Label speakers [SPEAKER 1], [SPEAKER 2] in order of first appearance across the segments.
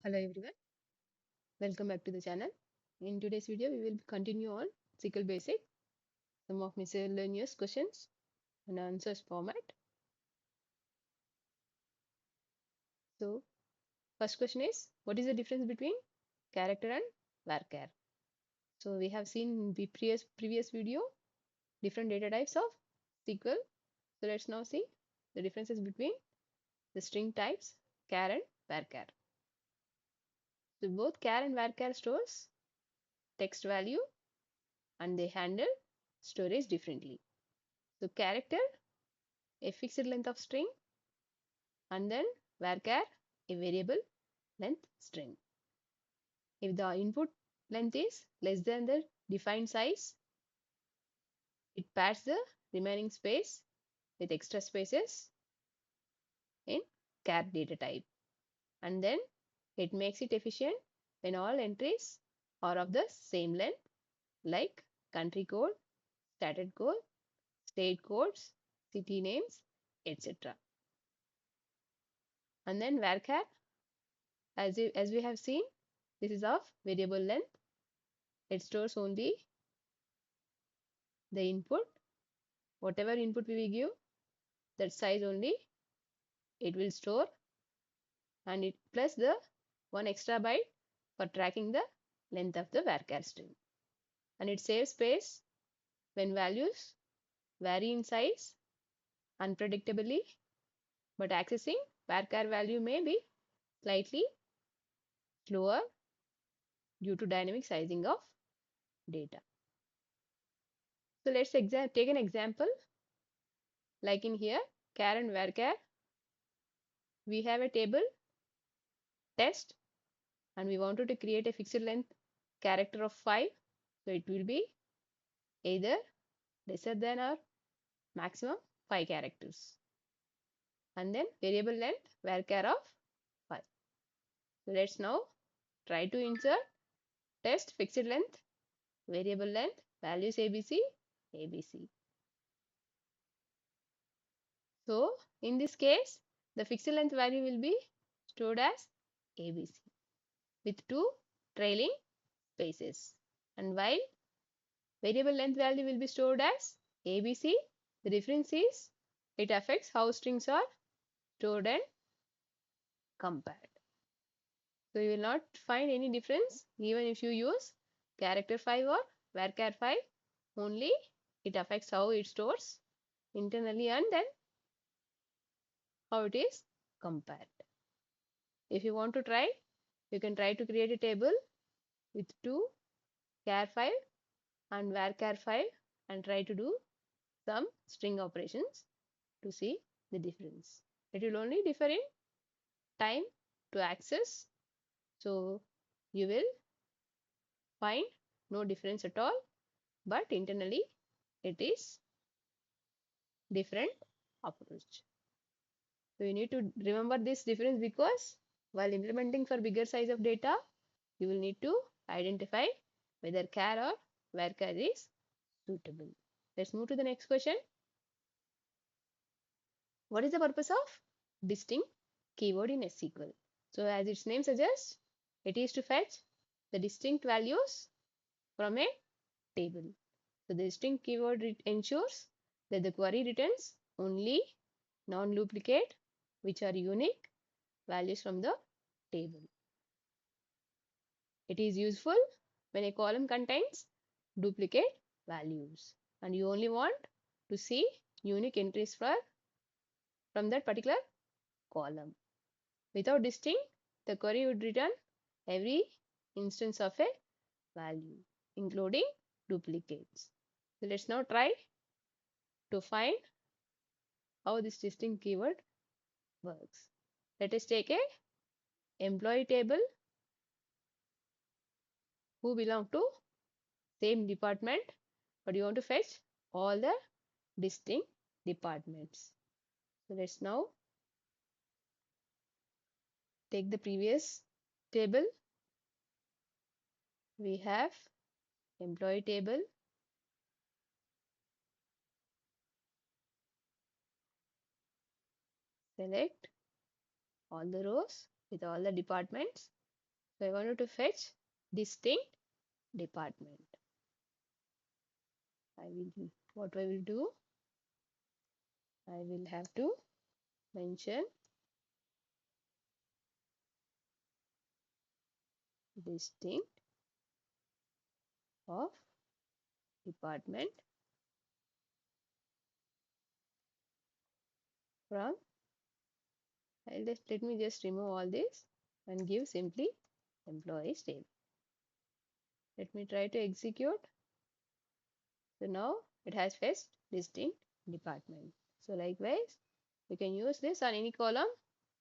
[SPEAKER 1] Hello everyone, welcome back to the channel. In today's video, we will continue on SQL Basic, some of miscellaneous questions and answers format. So, first question is, what is the difference between character and varchar? So, we have seen in the previous video different data types of SQL. So, let's now see the differences between the string types char and varchar. So, both char and varchar stores text value and they handle storage differently. So, character a fixed length of string and then varchar a variable length string. If the input length is less than the defined size, it pads the remaining space with extra spaces in char data type, and then it makes it efficient when all entries are of the same length, like country code, stated code, state codes, city names, etc. And then varchar, as we have seen, this is of variable length. It stores only the input, whatever input we will give, that size only it will store, and it plus the one extra byte for tracking the length of the varchar string. And it saves space when values vary in size unpredictably, but accessing varchar value may be slightly slower due to dynamic sizing of data. So let's take an example. Like in here, char and varchar, we have a table test and we wanted to create a fixed length character of 5. So it will be either lesser than or maximum 5 characters. And then variable length varchar of 5. So let's now try to insert test fixed length variable length values ABC, ABC. So in this case, the fixed length value will be stored as ABC with 2 trailing spaces. And while variable length value will be stored as ABC, the difference is it affects how strings are stored and compared. So you will not find any difference even if you use character 5 or varchar 5, only it affects how it stores internally and then how it is compared. If you want to try, you can try to create a table with 2 char 5 and varchar 5 and try to do some string operations to see the difference. It will only differ in time to access. So you will find no difference at all, but internally it is different approach. So you need to remember this difference because while implementing for bigger size of data, you will need to identify whether char or varchar is suitable. Let's move to the next question. What is the purpose of distinct keyword in SQL? So as its name suggests, it is to fetch the distinct values from a table. So the distinct keyword ensures that the query returns only non-duplicate, which are unique values from the table. It is useful when a column contains duplicate values and you only want to see unique entries from that particular column. Without distinct, the query would return every instance of a value, including duplicates. So let's now try to find how this distinct keyword works. Let us take a employee table who belong to same department, but you want to fetch all the distinct departments. So let's now take the previous table. We have employee table, select all the rows with all the departments So I wanted to fetch distinct department. What I will do, I will have to mention distinct of department from, let me just remove all this and give simply employees table. Let me try to execute. So now it has fetched distinct department. So likewise, we can use this on any column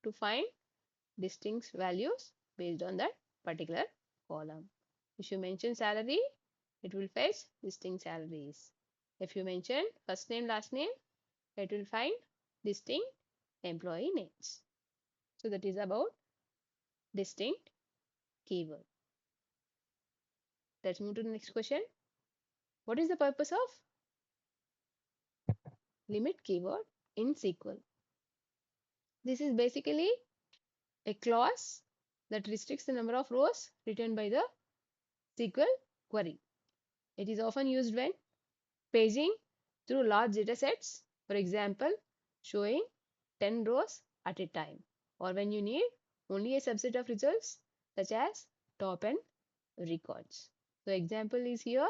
[SPEAKER 1] to find distinct values based on that particular column. If you mention salary, it will fetch distinct salaries. If you mention first name, last name, it will find distinct employee names. So that is about distinct keyword. Let's move to the next question. What is the purpose of limit keyword in SQL? This is basically a clause that restricts the number of rows written by the SQL query. It is often used when paging through large data sets, for example, showing 10 rows at a time, or when you need only a subset of results such as top and records. So example is here.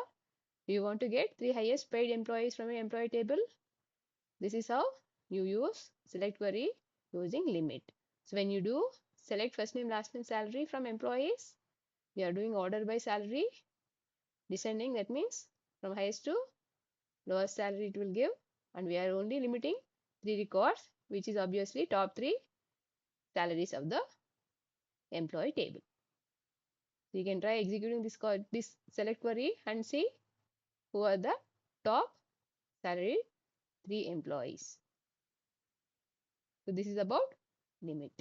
[SPEAKER 1] You want to get 3 highest paid employees from an employee table. This is how you use select query using limit. So when you do select first name, last name, salary from employees, we are doing order by salary descending. That means from highest to lowest salary it will give, and we are only limiting 3 records, which is obviously top 3 salaries of the employee table. So you can try executing this select query and see who are the top salary 3 employees. So this is about limit.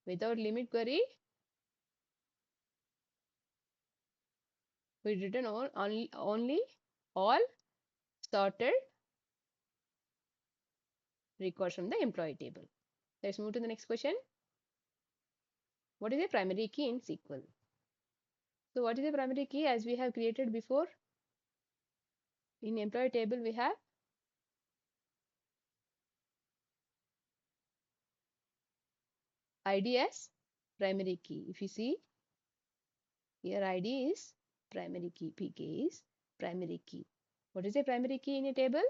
[SPEAKER 1] Without limit query, we return only all sorted records from the employee table. Let's move to the next question. What is a primary key in SQL? So what is a primary key? As we have created before, in employee table we have ID as primary key. If you see here, ID is primary key, PK is primary key. What is a primary key in a table?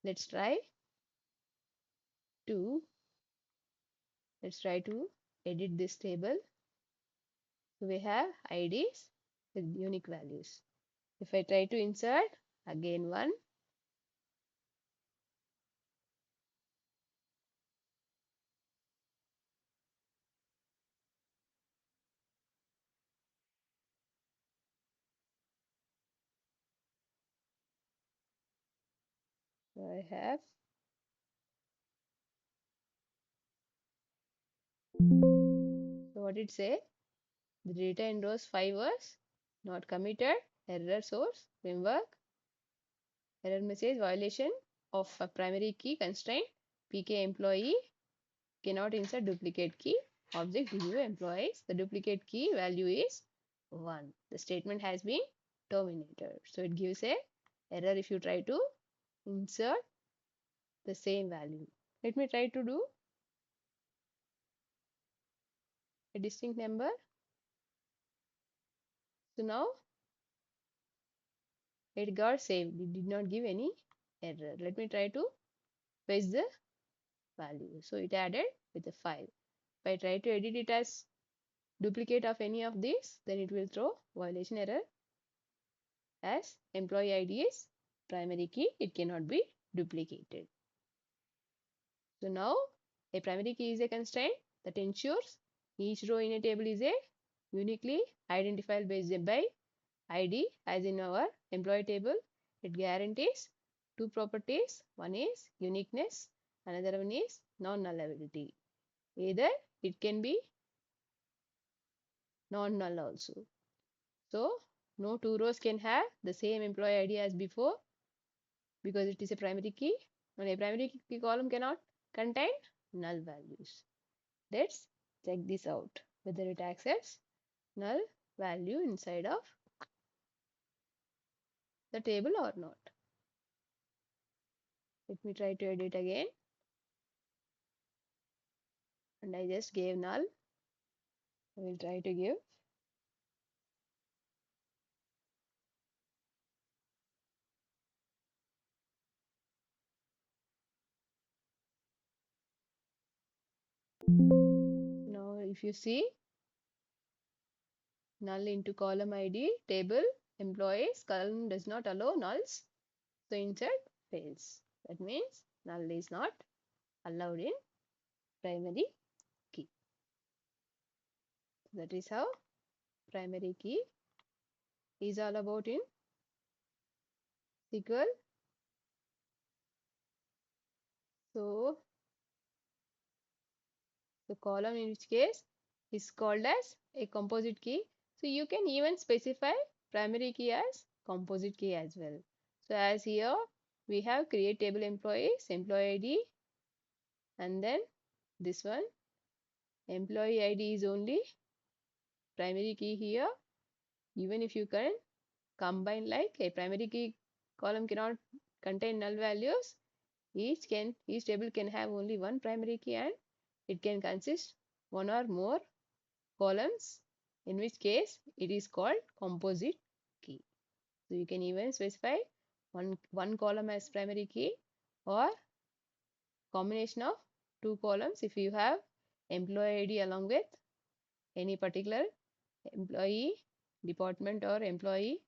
[SPEAKER 1] Let's try to edit this table. So we have IDs with unique values. If I try to insert again one, so I have, so what did it say? The data in rows 5 was not committed, error source, framework, error message, violation of a primary key constraint, PK employee, cannot insert duplicate key, object review employees. The duplicate key value is 1. The statement has been terminated. So it gives a error if you try to insert the same value. Let me try to do a distinct number. So now it got saved. It did not give any error. Let me try to paste the value. So it added with a 5. If I try to edit it as duplicate of any of these, then it will throw violation error, as employee ID is primary key. It cannot be duplicated. So now a primary key is a constraint that ensures each row in a table is a uniquely identified based by ID, as in our employee table. It guarantees 2 properties. One is uniqueness, another one is non-nullability. Either it can be non-null also. So no 2 rows can have the same employee ID as before, because it is a primary key, and a primary key column cannot contain null values. Let's check this out whether it accepts null value inside of the table or not. Let me try to edit again, and I just gave null. I will try to give now. If you see, null into column ID table employees column does not allow nulls, so insert fails. That means null is not allowed in primary key. That is how primary key is all about in SQL. So the column in which case is called as a composite key. So you can even specify primary key as composite key as well. So as here we have create table employees, employee ID, and then this one employee ID is only primary key here. Even if you can combine like a primary key column cannot contain null values, each table can have only one primary key and it can consist one or more columns, in which case it is called composite key. So you can even specify one column as primary key or combination of two columns if you have employee ID along with any particular employee department or employee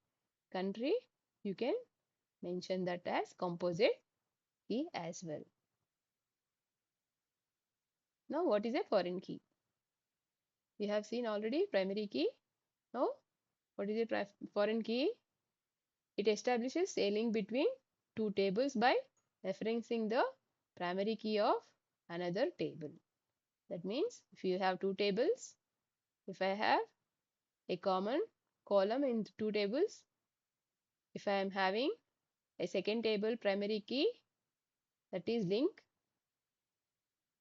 [SPEAKER 1] country, you can mention that as composite key as well. Now what is a foreign key? We have seen already primary key. Now what is a foreign key? It establishes a link between two tables by referencing the primary key of another table. That means if you have two tables, if I have a common column in two tables, if I am having a second table primary key that is linked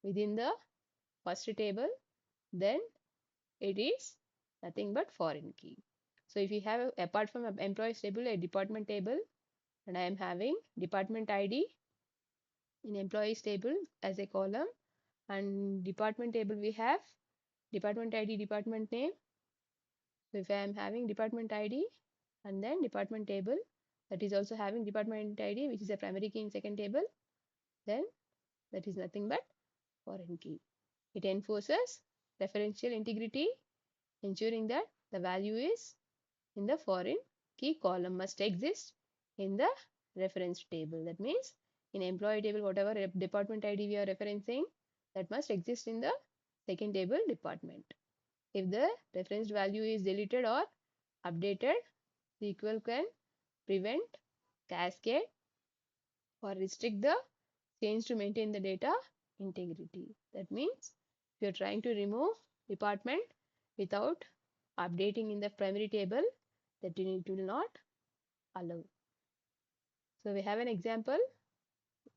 [SPEAKER 1] within the first table, then it is nothing but foreign key. So if you have apart from employees table a department table, and I am having department ID in employees table as a column, and department table we have department ID, department name. So if I am having department ID and then department table that is also having department ID which is a primary key in second table, then that is nothing but foreign key. It enforces referential integrity, ensuring that the value is in the foreign key column must exist in the reference table. That means in employee table, whatever department ID we are referencing, that must exist in the second table department. If the referenced value is deleted or updated, SQL can prevent, cascade, or restrict the change to maintain the data integrity. That means if you are trying to remove department without updating in the primary table, that it will not allow. So we have an example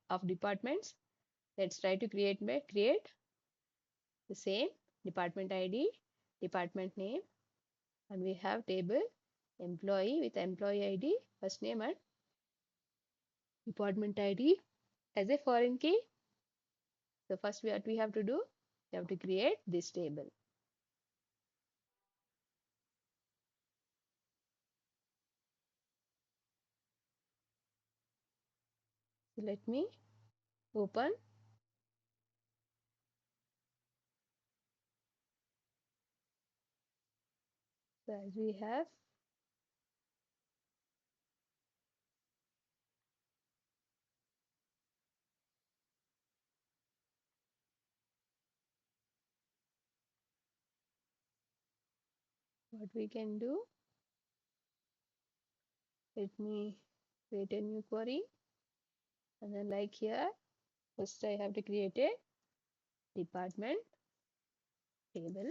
[SPEAKER 1] of departments. Let's try to create the same department ID, department name, and we have table employee with employee ID, first name and department ID as a foreign key. So first what we have to do, we have to create this table. So let me open. So as we have what we can do, let me create a new query, and then like here, first I have to create a department table.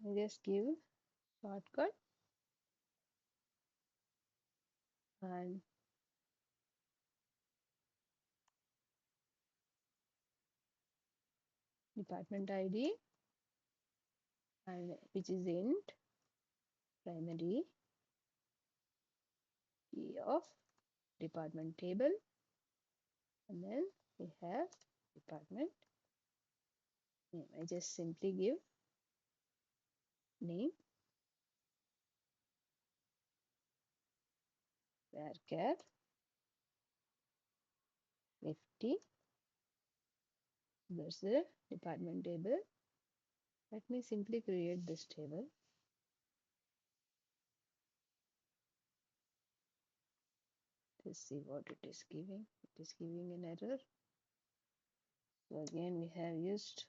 [SPEAKER 1] I just give shortcut and department ID, and which is int primary key of department table, and then we have department name. I just simply give name varchar 50. That's the department table. Let me simply create this table. Let's see what it is giving. It is giving an error. So again we have used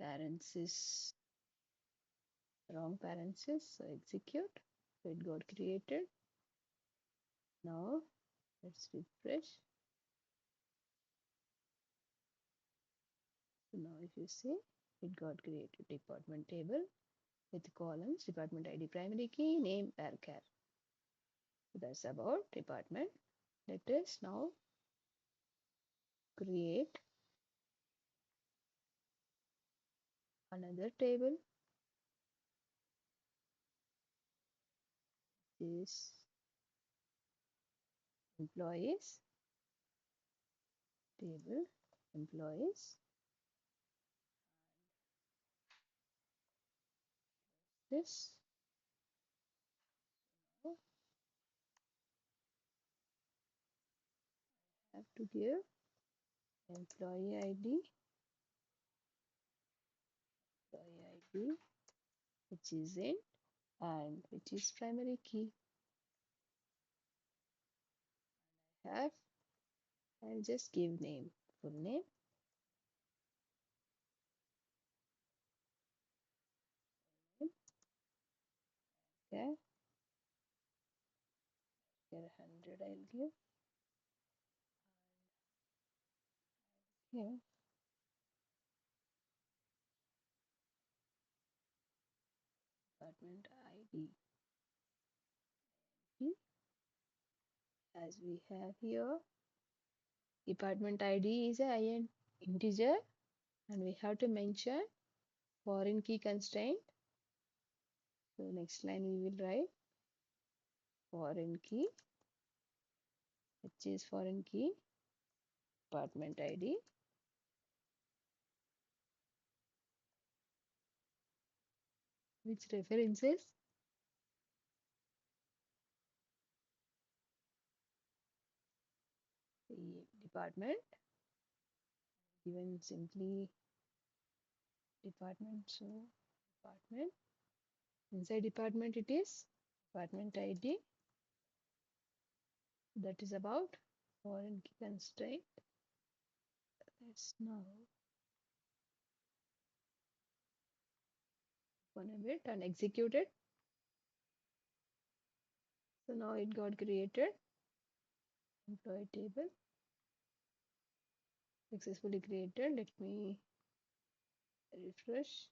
[SPEAKER 1] parenthesis, wrong parenthesis. So execute. So it got created. Now let's refresh. So now if you see, it got created department table with columns, department ID, primary key, name, varchar. So that's about department. Let us now create another table. This employees table, employees. This now have to give employee ID, which is in and which is primary key. Have I'll just give name, full name. Okay, here 100 I'll give. Here department ID, as we have here department ID is an integer, and we have to mention foreign key constraint. So next line we will write foreign key, which is foreign key department ID, which references the department, given simply department. So department, inside department it is department ID, that is about foreign key constraint. Let's now open a bit and execute it. So now it got created employee table, successfully created. Let me refresh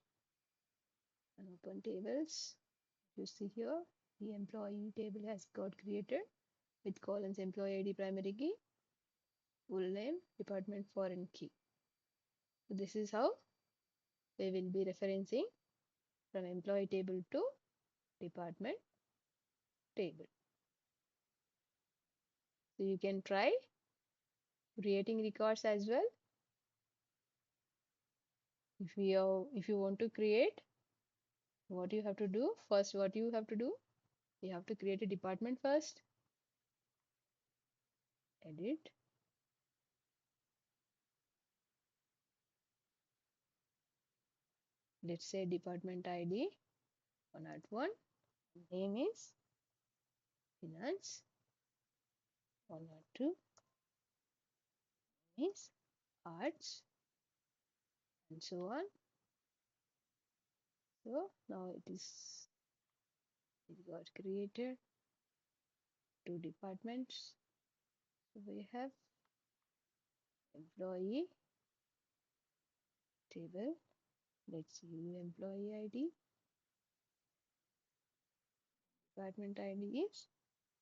[SPEAKER 1] and open tables. You see here the employee table has got created with columns employee ID, primary key, full name, department, foreign key. So this is how we will be referencing from employee table to department table. So you can try creating records as well. If you want to create, what you have to do first, you have to create a department first. Edit, let's say department ID 101, name is finance, 102 is arts, and so on. So now it got created two departments. So we have employee table. Let's use employee ID. Department ID is,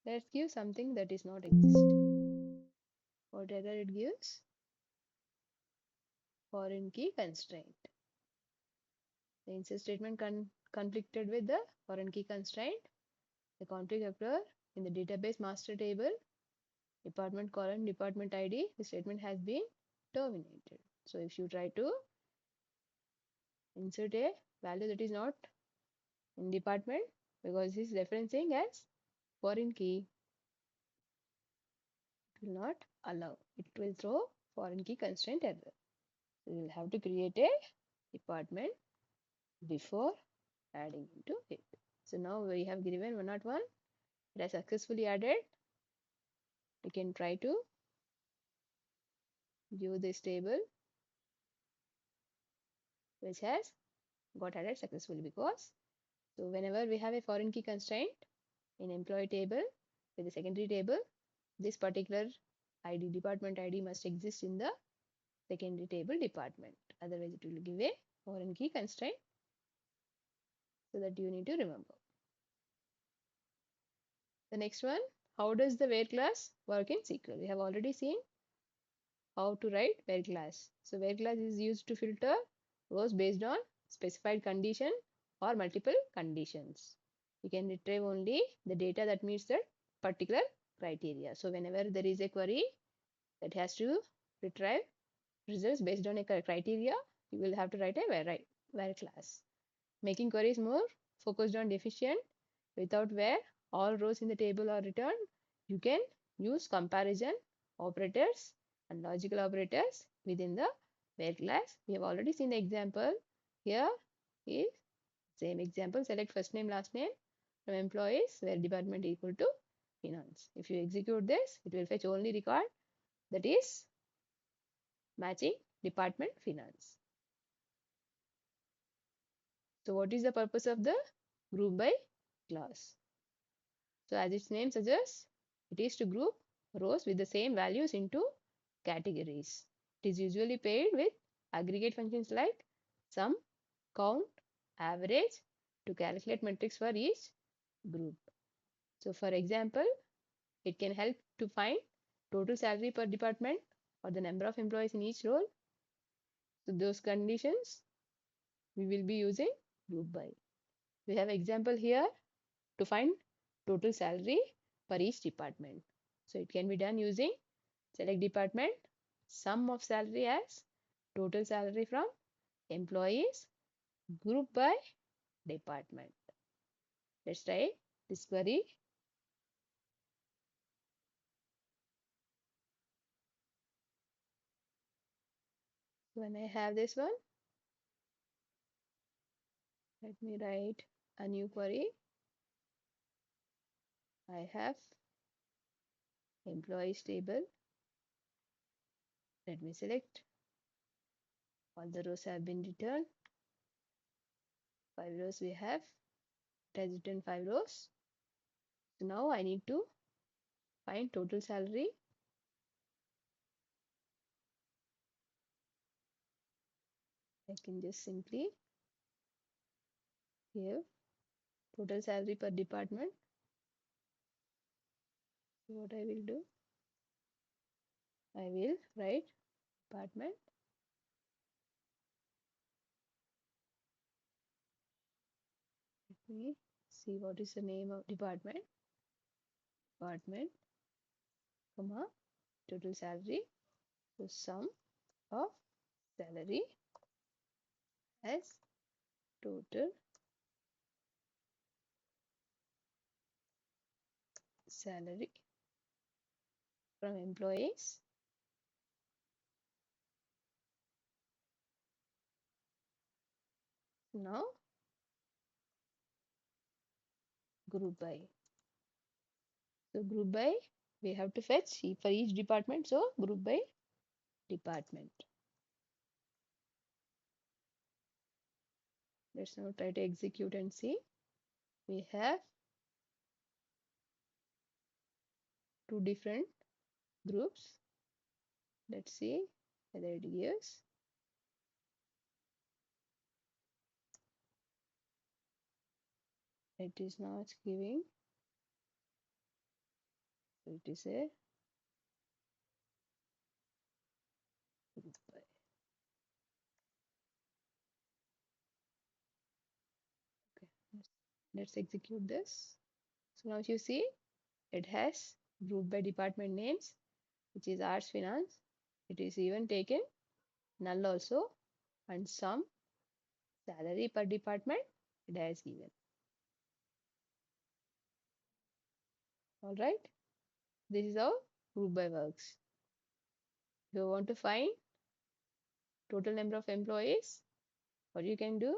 [SPEAKER 1] let's give something that is not existing. What error it gives? foreign key constraint. The insert statement conflicted with the foreign key constraint. The conflict occur in the database master table, department column, department ID. The statement has been terminated. So if you try to insert a value that is not in department because it is referencing as foreign key, it will not allow. It will throw foreign key constraint error. So you will have to create a department before adding into it. So now we have given 101. It has successfully added. We can try to view this table which has got added successfully because so whenever we have a foreign key constraint in employee table with the secondary table, this particular ID, department ID must exist in the secondary table department. Otherwise, it will give a foreign key constraint. So that you need to remember. The next one, how does the where class work in SQL? We have already seen how to write where class. So where class is used to filter rows based on specified condition or multiple conditions. You can retrieve only the data that meets that particular criteria. So whenever there is a query that has to retrieve results based on a criteria, you will have to write a where class. Making queries more focused on efficient without where all rows in the table are returned, you can use comparison operators and logical operators within the where class. We have already seen the example. Here is same example. Select first name, last name from employees where department equal to finance. If you execute this, it will fetch only record that is matching department finance. So what is the purpose of the group by class? So as its name suggests, it is to group rows with the same values into categories. It is usually paired with aggregate functions like sum, count, average to calculate metrics for each group. So for example, it can help to find total salary per department or the number of employees in each role. So those conditions we will be using group by. We have example here to find total salary per each department. So it can be done using select department, sum of salary as total salary from employees, group by department. Let's try this query. When I have this one, let me write a new query. I have employees table. Let me select. All the rows have been returned. 5 rows we have. It has written 5 rows. So now I need to find total salary. I can just simply give total salary per department. So what I will do, I will write department. Let me see what is the name of department. Department, comma, total salary. So sum of salary as total salary from employees. Now group by. So group by we have to fetch for each department. So group by department. Let's now try to execute and see. We have two different groups. Let's see whether it gives. It is not giving. So it is a group by. Let's execute this. So now you see it has group by department names, which is arts finance. It is even taken null also, and some salary per department it has given. All right, this is how group by works. If you want to find total number of employees, what you can do,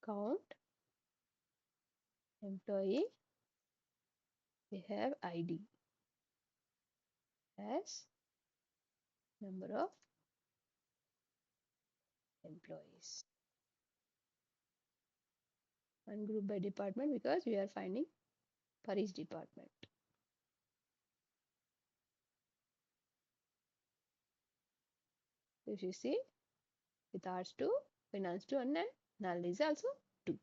[SPEAKER 1] count employee, we have ID as number of employees, and group by department because we are finding for each department. If you see, with arts 2, finance 2, and then null is also 2.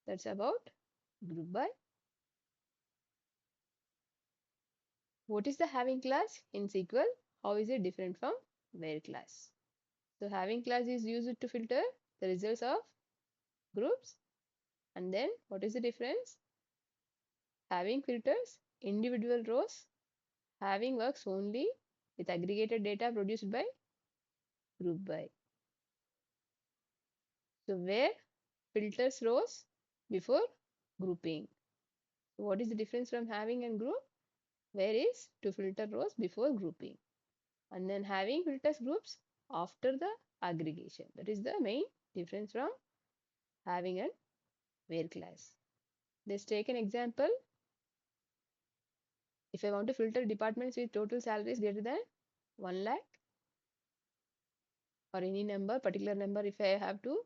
[SPEAKER 1] That's about group by. What is the having class in SQL? How is it different from where class? So having class is used to filter the results of groups. And then what is the difference? Having filters individual rows. Having works only with aggregated data produced by group by. So where filters rows before grouping. So what is the difference from having and group? Where is to filter rows before grouping. And then having filters groups after the aggregation. That is the main difference from having and where class. Let's take an example. If I want to filter departments with total salaries greater than 1 lakh or any number, particular number if I have to,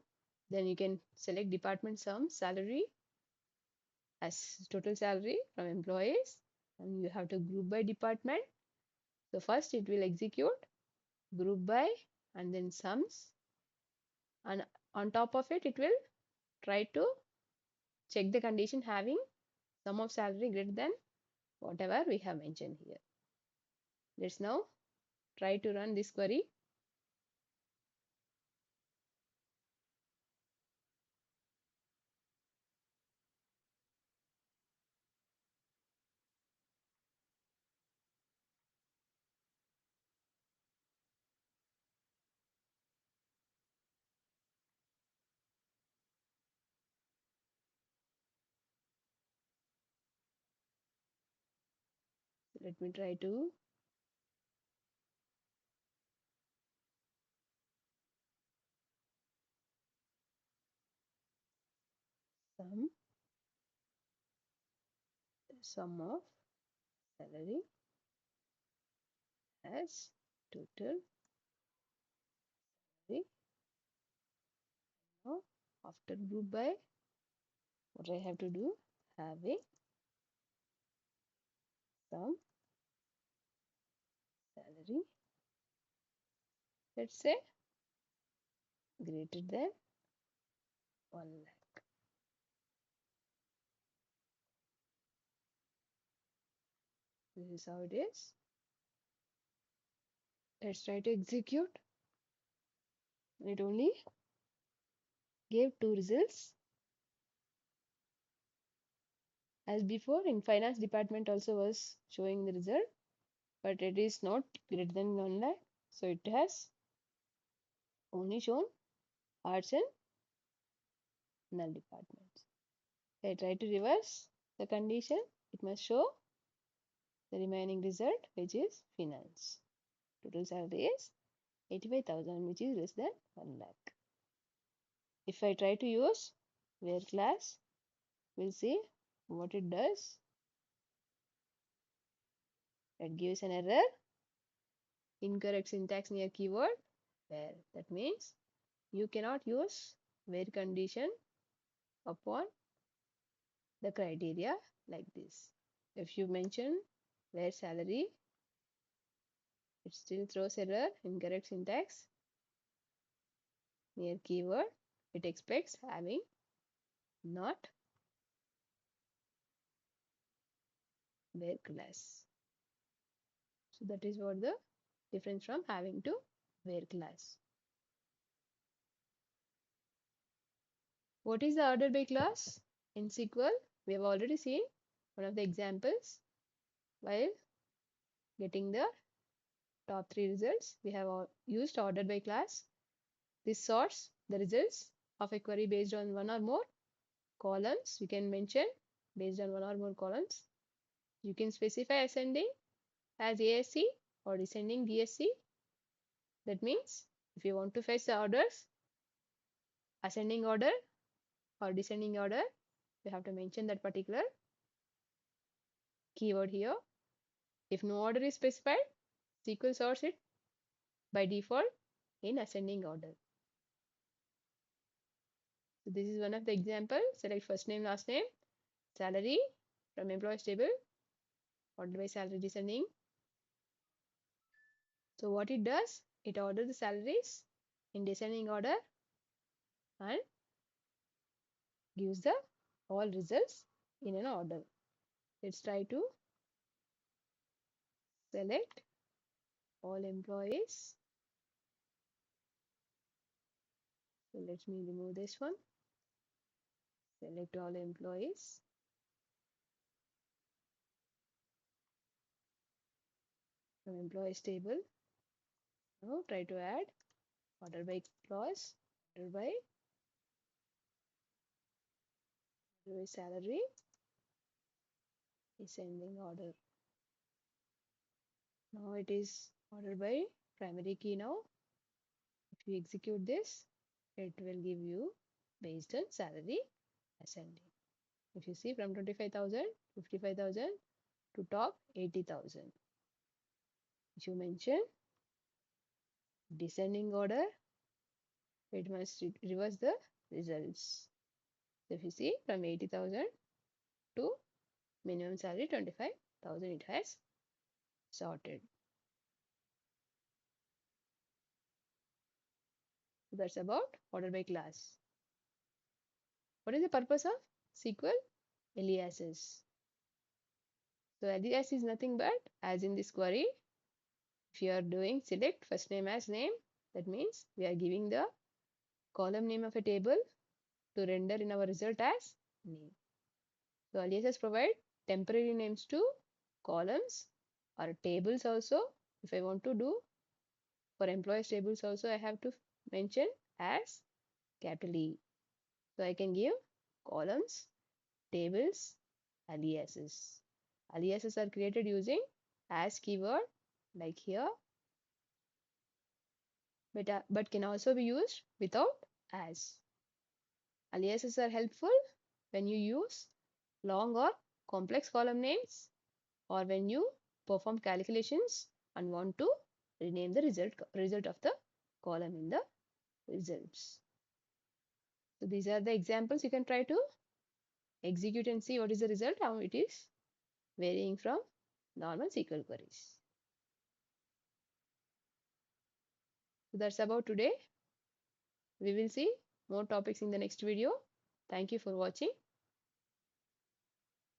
[SPEAKER 1] then you can select department sum salary as total salary from employees, and you have to group by department. So first it will execute group by and then sums, and on top of it, it will try to check the condition having sum of salary greater than whatever we have mentioned here. Let's now try to run this query. Let me try to sum of salary as total salary. Now, after group by, what I have to do, having sum salary, let's say greater than 1 lakh. This is how it is. Let's try to execute. It only gave 2 results. As before, in finance department also was showing the result, but it is not greater than 1 lakh. So it has only shown arts and null departments. I try to reverse the condition. It must show the remaining result, which is finance. Total salary is 85,000, which is less than 1 lakh. If I try to use where class, we'll see what it does. It gives an error, incorrect syntax near keyword where. That means you cannot use where condition upon the criteria like this. If you mention where salary, it still throws error, incorrect syntax near keyword. It expects having, not where class. So that is what the difference from having to where class. What is the order by class in SQL? We have already seen one of the examples while getting the top 3 results. We have used order by class. This sorts the results of a query based on one or more columns. You can mention based on one or more columns. You can specify ascending as ASC or descending DSC. That means if you want to fetch the orders, ascending order or descending order, you have to mention that particular keyword here. If no order is specified, SQL sorts it by default in ascending order. So this is one of the examples. Select first name, last name, salary from employees table, ordered by salary descending. So what it does, it orders the salaries in descending order and gives the all results in an order. Let's try to select all employees. So let me remove this one. Select all employees. From employees table. Now try to add order by clause, order by salary, descending order. Now it is ordered by primary key now. If you execute this, it will give you based on salary ascending. If you see from 25,000, 55,000 to top 80,000. If you mention descending order, it must reverse the results. So if you see from 80,000 to minimum salary 25,000, it has sorted. So that's about order by class. What is the purpose of SQL Aliases? So alias is nothing but, as in this query, if you are doing select first name as name, that means we are giving the column name of a table to render in our result as name. So aliases provide temporary names to columns or tables also. If I want to do for employees tables also, I have to mention as capital E. So I can give columns, tables, aliases. Aliases are created using as keyword like here, but can also be used without as. Aliases are helpful when you use long or complex column names or when you perform calculations and want to rename the result of the column in the results. So these are the examples. You can try to execute and see what is the result, how it is varying from normal SQL queries. So that's about today. We will see more topics in the next video. Thank you for watching.